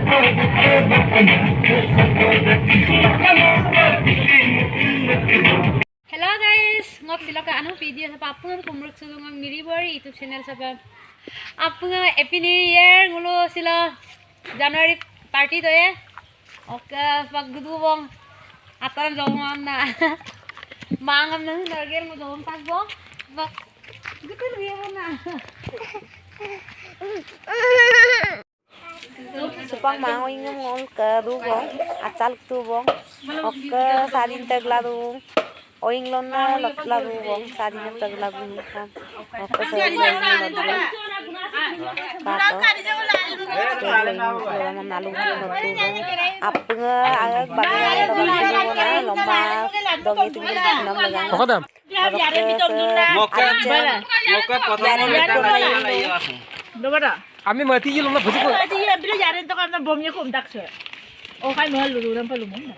Hello guys, ngok sila ka ano video sa papun kumruk sulungan Miribori YouTube channel sa apung Happy New Year ngulo sila January party to oka pagdubong ataran jomam na mangam na narger mo jom pagbong bak gutul biya na supang mangoy ngol ke dubong acal dubong oka sadin tagladung oing lonna lotla dubong sadin tagladung oka sadin tagladung pato mam nalu dubong apung agak bagai dubong na lomba dogi tinggal nam lagang Pokoknya Ami mati je lomba baju ko. Iya, bila jarin tu kan bomnya kum tak se. Oh, kai mahal dulu nampak lumon.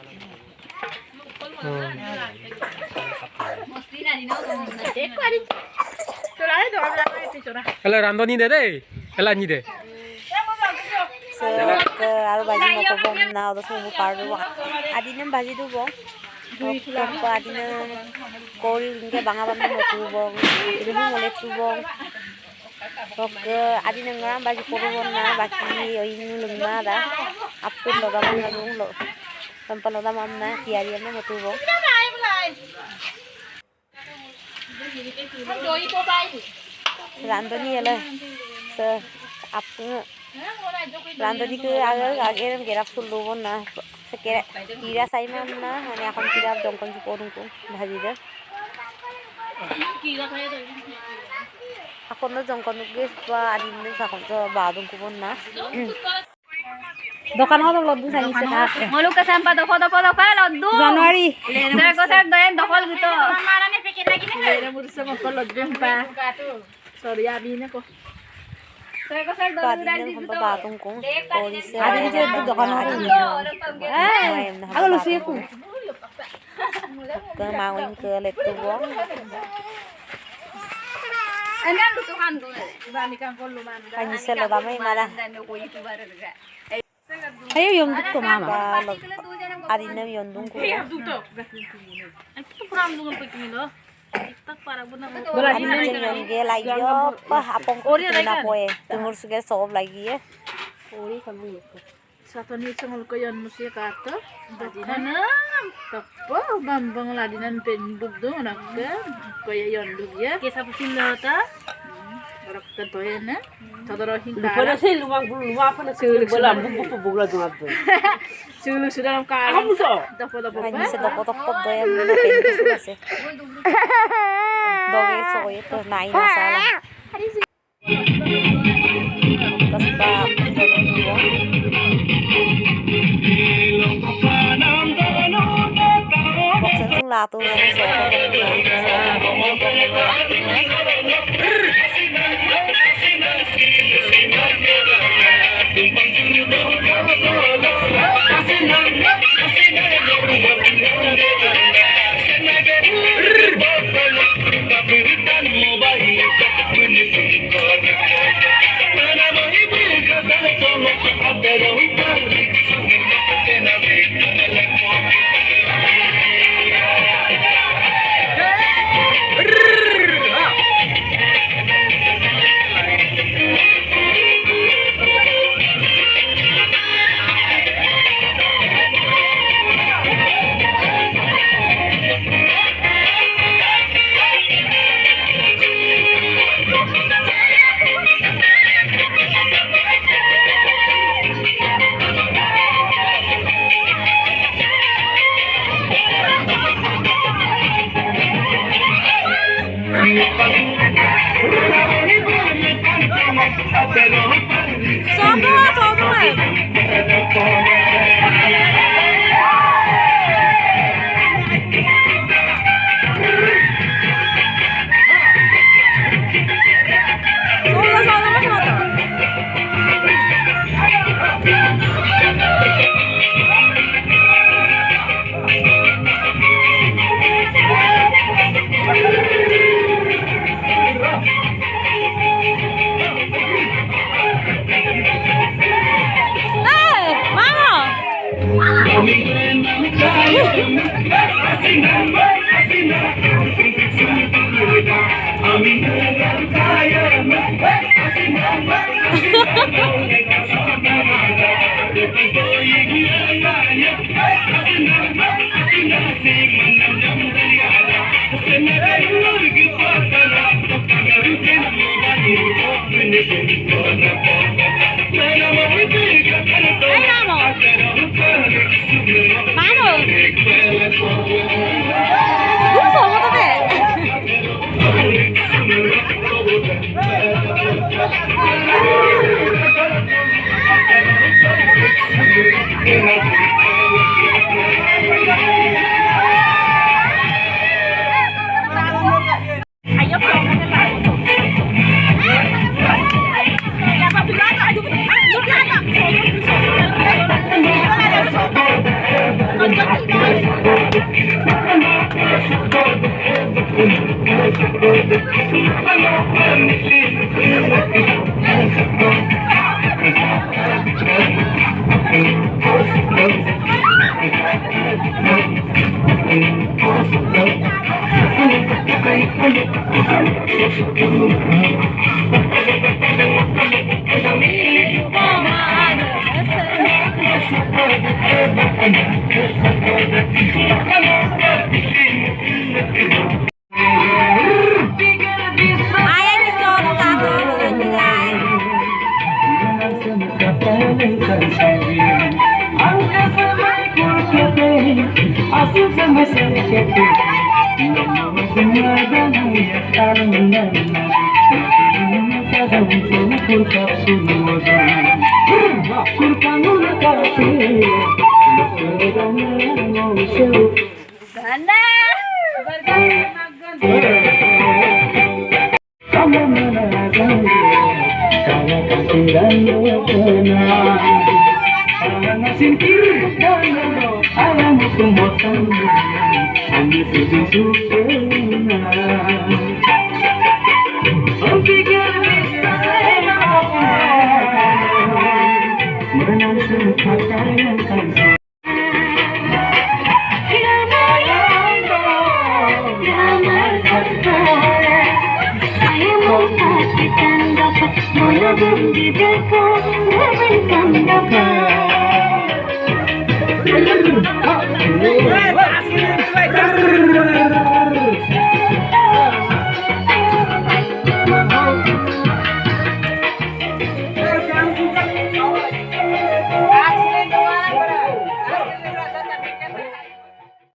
mesti na dino Eko adi. Curah itu orang itu curah. Kalau randoni deh, kalau ni deh. ke aru baji mo ko bom na do sumu paru adinem baji du bom ko adinem kori nge banga banga mo tu bom iru ngole tu bom ke adinem ngram baji ko bom na baki oin lungna da apun lo da banga lung lo tampal lo da mamna tiari na mo tu bom randoni ele se apun Randoni ke agar gerap sulu na sekira kira saya mana hanya akan kira jongkon juporung ku bhaji deh aku no jongkon guys ba adin deh sakon jo badung ku na dokan ho loddu sani se ngolu ka sampa doko loddu Januari sir ko sir doyan dokol gitu Marane pikir lagi nih. Ada murid sama kalau jumpa. Sorry abi nih kok. sir ko sir doyan badin hampa badung ku kori se adin je dokan ho aku lusi aku ke mawin ke letu bong enak tuh kan tuh Bani kan kalau mana. kanyi se lo damai mana dan ko itu baru juga ayo yung dukto mama adinem yondung ku Tutup. Itu kurang dulu pikir lo. Tak para benar. adinem jeng yonge lagi yo pa apong ku na poe tungur suge sob lagi ya Satu ni sengol ko yan musya kata. Kana tapo bambang ladinan penduk do nakka koya yon dug ya. Kesa pusin lata. Orak to na. Tadaro hinta. Pala sih lumang apa nak bola buku bola dong apa? Sulu sudah dalam kala. Kamu so? Tapo kanyi se doko do ya muna pentu suga se doge so itu nai na sala kasba boksen sung la tu so Ai anh đi cho nó cá to rồi như này.